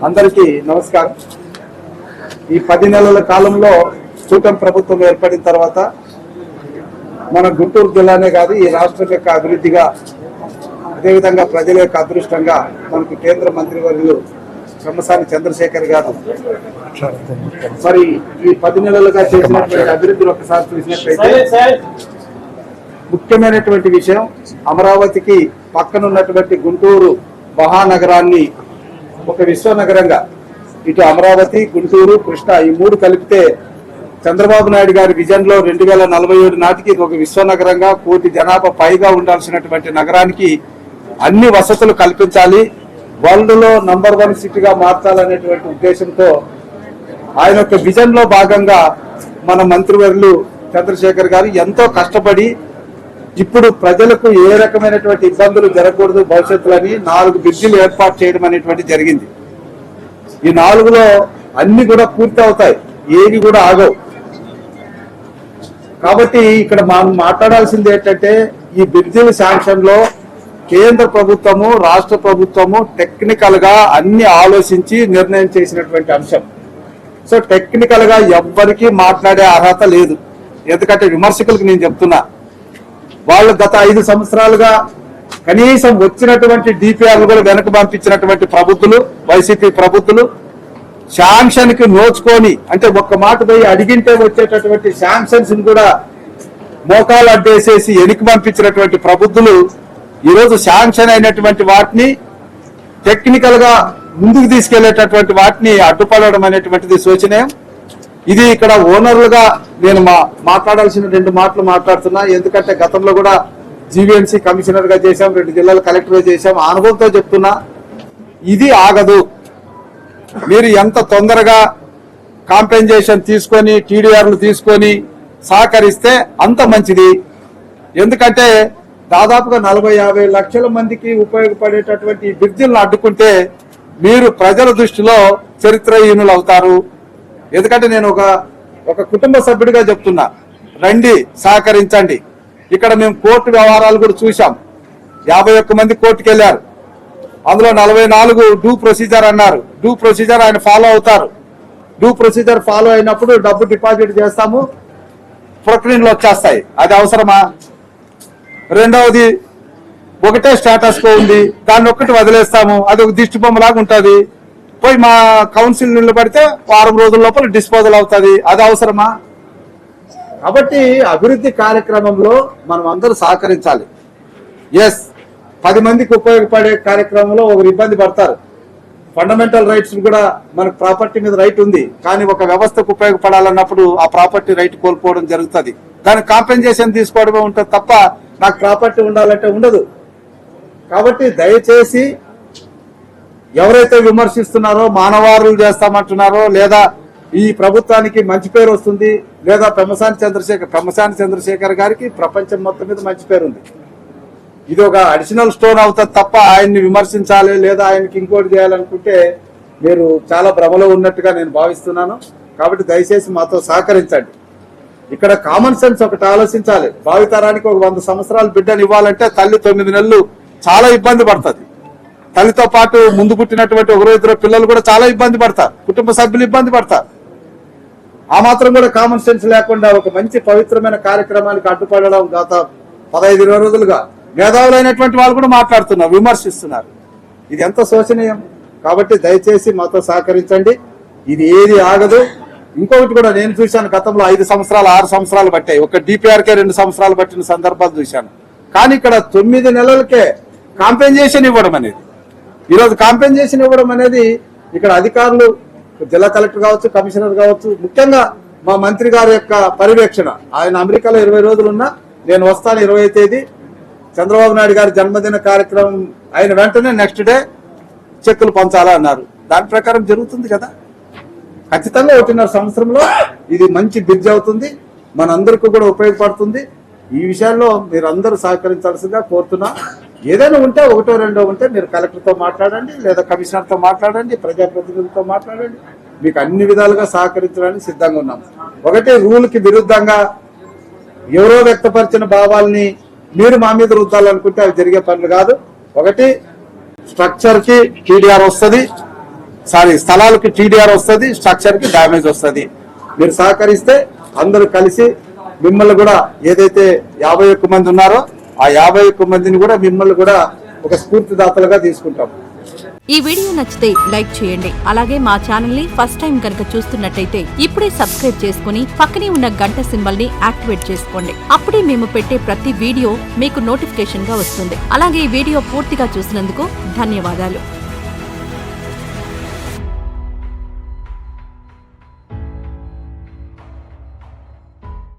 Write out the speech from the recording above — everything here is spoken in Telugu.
అందరికీ నమస్కారం. ఈ 10 నెలల కాలంలో కూటమి ప్రభుత్వం ఏర్పడిన తర్వాత మన గుంటూరు జిల్లానే కాదు ఈ రాష్ట్రం యొక్క అభివృద్ధిగా అదేవిధంగా ప్రజల యొక్క అదృష్టంగా మనకు కేంద్ర మంత్రివర్యులు పెమ్మసాని చంద్రశేఖర్ గారు మరి ఈ 10 నెలలుగా చేసినటువంటి అభివృద్ధిని ఒకసారి చూసినట్లయితే ముఖ్యమైనటువంటి విషయం అమరావతికి పక్కనున్నటువంటి గుంటూరు మహానగరాన్ని ఒక విశ్వనగరంగా ఇటు అమరావతి గుంటూరు కృష్ణ ఈ 3 కలిపితే చంద్రబాబు నాయుడు గారి విజన్ లో 2047 నాటికి ఒక విశ్వనగరంగా 1 కోటి జనాభా పైగా ఉండాల్సినటువంటి నగరానికి అన్ని వసతులు కల్పించాలి, వరల్డ్ లో నంబర్ 1 సిటీగా మార్చాలనేటువంటి ఉద్దేశంతో ఆయన యొక్క విజన్ లో భాగంగా మన మంత్రివర్యులు చంద్రశేఖర్ గారు ఎంతో కష్టపడి ఇప్పుడు ప్రజలకు ఏ రకమైనటువంటి ఇబ్బందులు జరగకూడదు భవిష్యత్తులని 4 బ్రిడ్జిలు ఏర్పాటు చేయడం అనేటువంటి జరిగింది. ఈ 4లో అన్ని కూడా పూర్తి అవుతాయి, ఏవి కూడా ఆగవు. కాబట్టి ఇక్కడ మనం మాట్లాడాల్సింది ఏంటంటే ఈ బ్రిడ్జిల శాంక్షన్ లో కేంద్ర ప్రభుత్వము రాష్ట్ర ప్రభుత్వము టెక్నికల్ గా అన్ని ఆలోచించి నిర్ణయం చేసినటువంటి అంశం. సో టెక్నికల్ గా ఎవ్వరికీ మాట్లాడే అర్హత లేదు. ఎందుకంటే విమర్శకులకు నేను చెప్తున్నా, వాళ్ళు గత 5 సంవత్సరాలుగా కనీసం వచ్చినటువంటి డిపిఆర్లు కూడా వెనక పంపించినటువంటి ప్రభుత్వాలు వైసీపీ ప్రభుత్వాలు శాంక్షన్ కి నోచుకొని అంటే ఒక్క మాట పోయి అడిగింటే వచ్చేటటువంటి శాంక్షన్స్ కూడా మోకాలు అడ్డేసేసి వెనక్కి పంపించినటువంటి ప్రభుత్వాలు ఈరోజు శాంక్షన్ అయినటువంటి వాటిని టెక్నికల్ గా ముందుకు తీసుకెళ్లేటటువంటి వాటిని అడ్డుపడడం అనేటువంటిది శోచనీయం. ఇది ఇక్కడ ఓనర్లుగా నేను మాట్లాడాల్సిన 2 మాటలు మాట్లాడుతున్నా. ఎందుకంటే గతంలో కూడా జీవీఎంసీ కమిషనర్ గా చేశాం, 2 జిల్లాల కలెక్టర్ గా చేశాం. అనుభవంతో చెప్తున్నా, ఇది ఆగదు. మీరు ఎంత తొందరగా కాంపెన్సేషన్ తీసుకొని టీడీఆర్లు తీసుకొని సహకరిస్తే అంత మంచిది. ఎందుకంటే దాదాపుగా 40-50 లక్షల మందికి ఉపయోగపడేటటువంటి బ్రిడ్జిలను అడ్డుకుంటే మీరు ప్రజల దృష్టిలో చరిత్రహీనులు అవుతారు. ఎందుకంటే నేను ఒక కుటుంబ సభ్యుడిగా చెప్తున్నా, రండి సహకరించండి. ఇక్కడ మేము కోర్టు వ్యవహారాలు కూడా చూసాం. 51 మంది కోర్టుకు వెళ్ళారు, అందులో 44 డ్యూ ప్రొసీజర్ అన్నారు. డ్యూ ప్రొసీజర్ ఆయన ఫాలో అవుతారు. డ్యూ ప్రొసీజర్ ఫాలో అయినప్పుడు డబ్బు డిపాజిట్ చేస్తాము, ప్రొక్లీన్లు వచ్చేస్తాయి. అది అవసరమా? రెండవది ఒకటే స్టేటస్ కో ఉంది, దాన్ని ఒక్కటి వదిలేస్తాము, అది ఒక దిష్టి బొమ్మలాగా ఉంటుంది. పోయి మా కౌన్సిల్ నిలబడితే 1 రోజుల లోపల డిస్పోజల్ అవుతుంది. అది అవసరమా? కాబట్టి అభివృద్ధి కార్యక్రమంలో మనం అందరూ సహకరించాలి. ఎస్, 10 మందికి ఉపయోగపడే కార్యక్రమంలో ఒకరు ఇబ్బంది పడతారు. ఫండమెంటల్ రైట్స్ కూడా మనకు ప్రాపర్టీ మీద రైట్ ఉంది, కానీ ఒక వ్యవస్థకు ఉపయోగపడాలన్నప్పుడు ఆ ప్రాపర్టీ రైట్ కోల్పోవడం జరుగుతుంది. దానికి కాంపెన్సేషన్ తీసుకోవడమే ఉంటుంది తప్ప నాకు ప్రాపర్టీ ఉండాలంటే ఉండదు. కాబట్టి దయచేసి ఎవరైతే విమర్శిస్తున్నారో మానవారులు చేస్తామంటున్నారో లేదా ఈ ప్రభుత్వానికి మంచి పేరు వస్తుంది లేదా పెమ్మసాని చంద్రశేఖర్ గారికి ప్రపంచం మొత్తం మీద మంచి పేరు ఉంది, ఇది ఒక అడిషనల్ స్టోన్ అవుతుంది తప్ప ఆయన్ని విమర్శించాలి లేదా ఆయనకి ఇంకోటి చేయాలనుకుంటే మీరు చాలా భ్రమలో ఉన్నట్టుగా నేను భావిస్తున్నాను. కాబట్టి దయచేసి మాతో సహకరించండి. ఇక్కడ కామన్ సెన్స్ ఒకటి ఆలోచించాలి. భావితరానికి ఒక 100 సంవత్సరాల బిడ్డను ఇవ్వాలంటే తల్లి 9 నెలలు చాలా ఇబ్బంది పడుతుంది. తల్లితో పాటు ముందు పుట్టినటువంటి 1-2 పిల్లలు కూడా చాలా ఇబ్బంది పడతారు, కుటుంబ సభ్యులు ఇబ్బంది పడతారు. ఆ మాత్రం కూడా కామన్ సెన్స్ లేకుండా ఒక మంచి పవిత్రమైన కార్యక్రమానికి అడ్డుపడడం గత 15-20 రోజులుగా మేధావులైనటువంటి వాళ్ళు కూడా మాట్లాడుతున్నారు, విమర్శిస్తున్నారు. ఇది ఎంత శోచనీయం. కాబట్టి దయచేసి మాతో సహకరించండి. ఇది ఏది ఆగదు. ఇంకొకటి కూడా నేను చూశాను, గతంలో 5 సంవత్సరాలు 6 సంవత్సరాలు పట్టాయి. ఒక డిపిఆర్కే 2 సంవత్సరాలు పట్టిన సందర్భాలు చూశాను. కానీ ఇక్కడ 9 నెలలకే కాంపెన్సేషన్ ఇవ్వడం అనేది, ఈరోజు కాంపెన్సేషన్ ఇవ్వడం అనేది ఇక్కడ అధికారులు జిల్లా కలెక్టర్ కావచ్చు, కమిషనర్ కావచ్చు, ముఖ్యంగా మా మంత్రి గారి యొక్క పర్యవేక్షణ. ఆయన అమెరికాలో 20 రోజులు ఉన్నా నేను వస్తాను 20వ తేదీ చంద్రబాబు నాయుడు గారి జన్మదిన కార్యక్రమం అయిన వెంటనే నెక్స్ట్ డే చెక్కులు పంచాలా అన్నారు. దాని ప్రకారం జరుగుతుంది కదా. ఖచ్చితంగా 1.5 సంవత్సరంలో ఇది మంచి బ్రిడ్జ్ అవుతుంది, మనందరికీ కూడా ఉపయోగపడుతుంది. ఈ విషయాల్లో మీరు అందరూ సహకరించాల్సిందిగా కోరుతున్నా. ఏదైనా ఉంటే 1-2 ఉంటే మీరు కలెక్టర్తో మాట్లాడండి లేదా కమిషనర్తో మాట్లాడండి, ప్రజాప్రతినిధులతో మాట్లాడండి. మీకు అన్ని విధాలుగా సహకరించడానికి సిద్ధంగా ఉన్నాం. ఒకటి, రూల్కి విరుద్ధంగా ఎవరో వ్యక్తపరిచిన భావాల్ని మీరు మా మీద రుద్దాలనుకుంటే అవి జరిగే పనులు కాదు. ఒకటి, స్ట్రక్చర్ కి టీడీఆర్ వస్తుంది, స్థలాలకి టీడీఆర్ వస్తుంది, స్ట్రక్చర్ కి డ్యామేజ్ వస్తుంది. మీరు సహకరిస్తే అందరూ కలిసి మిమ్మల్ని కూడా ఏదైతే 51 మంది ఉన్నారో ఆ 51 మందిని కూడా మిమ్మల్ని కూడా ఒక స్ఫూర్తిదాతలుగా తీసుకుంటాం. ఈ వీడియో నచ్చితే లైక్ చేయండి. అలాగే మా ఛానల్ ని ఫస్ట్ టైం కనుక చూస్తున్నట్టయితే ఇప్పుడే సబ్స్క్రైబ్ చేసుకుని పక్కనే ఉన్న గంట సింబల్ ని యాక్టివేట్ చేసుకోండి. అప్పుడే మేము పెట్టే ప్రతి వీడియో మీకు నోటిఫికేషన్ గా వస్తుంది. అలాగే ఈ వీడియో పూర్తిగా చూసినందుకు ధన్యవాదాలు.